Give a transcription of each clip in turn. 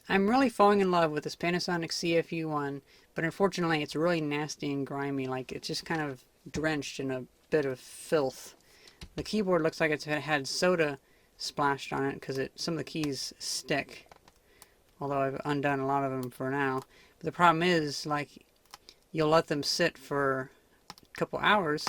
I'm really falling in love with this Panasonic CF-U1, but unfortunately it's really nasty and grimy, like it's just kind of drenched in a bit of filth. The keyboard looks like it's had soda splashed on it because some of the keys stick, although I've undone a lot of them for now. But the problem is, like, you'll let them sit for a couple hours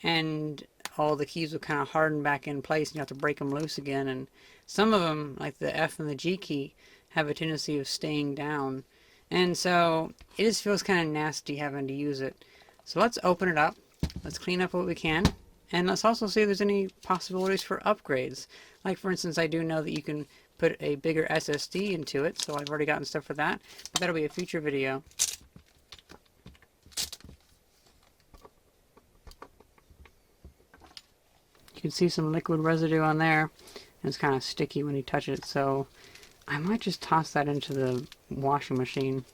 and all the keys will kind of harden back in place and you have to break them loose again. And some of them, like the F and the G key, have a tendency of staying down. And so it just feels kind of nasty having to use it. So let's open it up. Let's clean up what we can. And let's also see if there's any possibilities for upgrades. Like, for instance, I do know that you can put a bigger SSD into it, so I've already gotten stuff for that. But that'll be a future video. You can see some liquid residue on there, and it's kind of sticky when you touch it, so I might just toss that into the washing machine.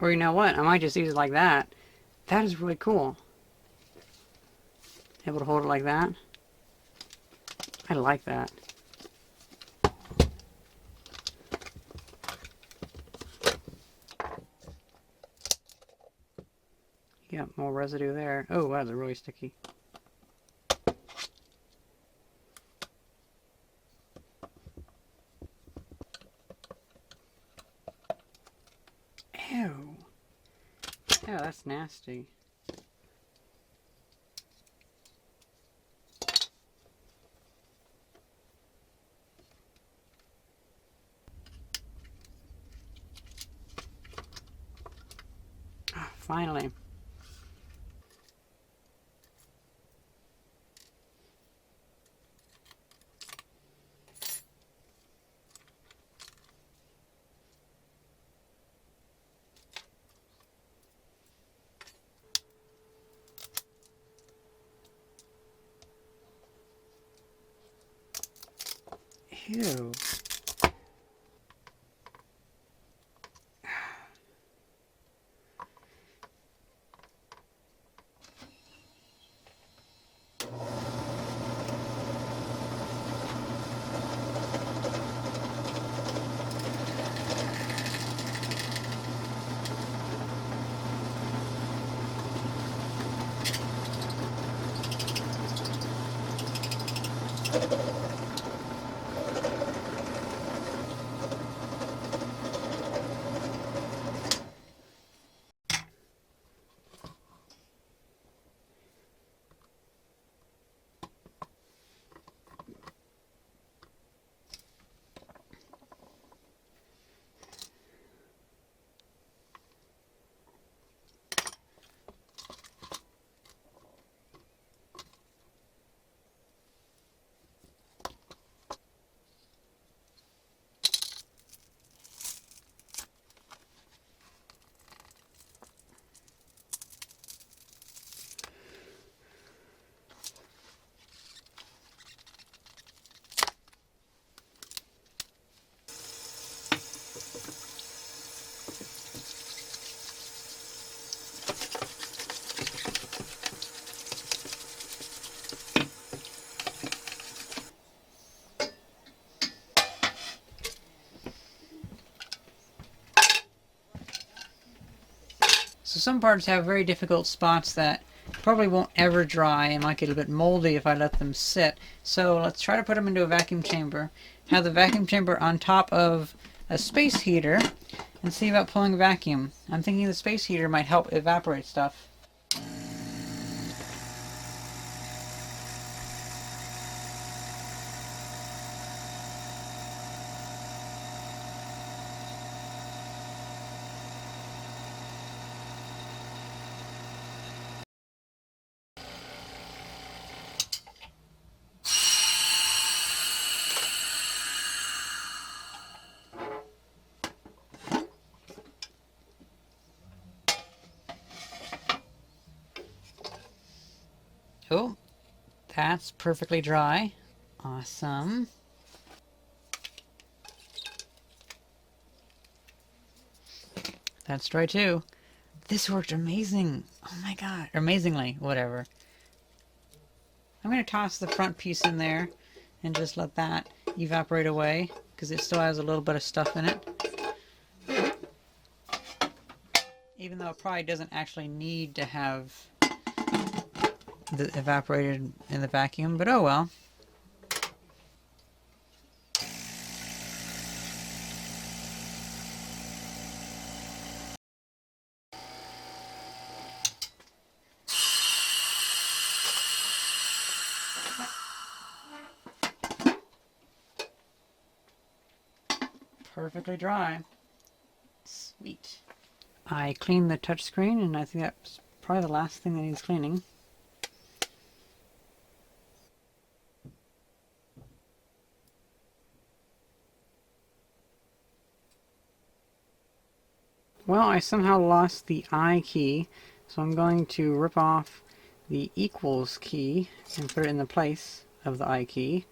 Or you know what, I might just use it like that. That is really cool. Able to hold it like that. I like that. Yeah, more residue there. Oh, wow, they're really sticky. Ew. Oh, that's nasty. Ah, finally. Ew. So some parts have very difficult spots that probably won't ever dry and might get a bit moldy if I let them sit. So let's try to put them into a vacuum chamber. Have the vacuum chamber on top of a space heater and see about pulling a vacuum. I'm thinking the space heater might help evaporate stuff. Oh, that's perfectly dry. Awesome. That's dry too. This worked amazing. Oh my god. Amazingly, whatever. I'm going to toss the front piece in there and just let that evaporate away because it still has a little bit of stuff in it. Even though it probably doesn't actually need to have the evaporated in the vacuum, but oh well. Perfectly dry. Sweet. I cleaned the touchscreen, and I think that's probably the last thing that needs cleaning. Well, I somehow lost the I key, so I'm going to rip off the equals key and put it in the place of the I key.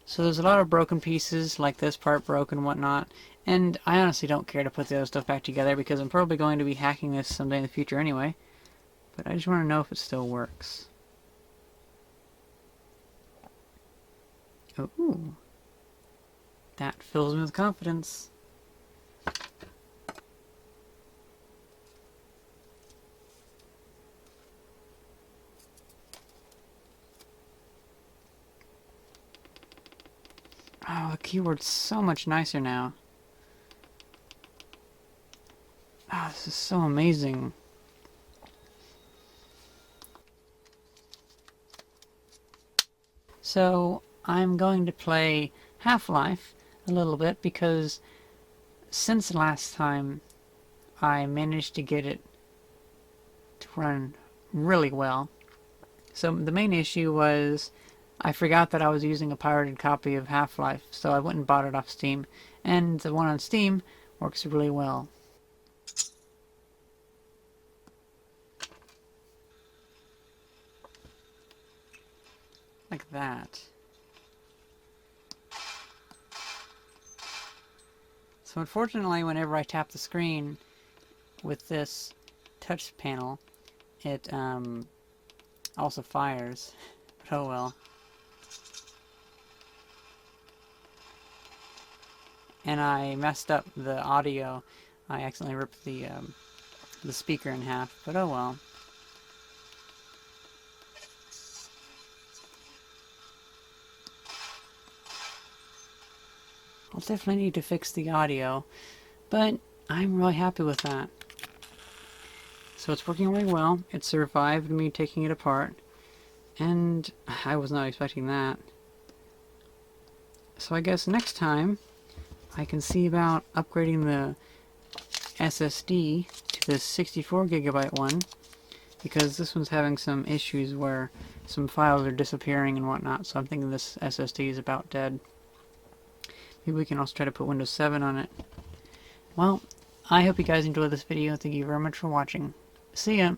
So there's a lot of broken pieces, like this part broke and whatnot, and I honestly don't care to put the other stuff back together because I'm probably going to be hacking this someday in the future anyway, but I just want to know if it still works. Ooh. That fills me with confidence. Oh, the keyboard's so much nicer now. Oh, this is so amazing. So, I'm going to play Half-Life a little bit because since last time I managed to get it to run really well. So the main issue was I forgot that I was using a pirated copy of Half-Life, so I went and bought it off Steam, and the one on Steam works really well. Like that. So unfortunately, whenever I tap the screen with this touch panel, it also fires. But oh well. And I messed up the audio. I accidentally ripped the speaker in half, but oh well. I'll definitely need to fix the audio, but I'm really happy with that. So it's working really well. It survived me taking it apart, and I was not expecting that. So I guess next time I can see about upgrading the SSD to the 64GB one, because this one's having some issues where some files are disappearing and whatnot, so I'm thinking this SSD is about dead. Maybe we can also try to put Windows 7 on it. Well, I hope you guys enjoyed this video. Thank you very much for watching. See ya!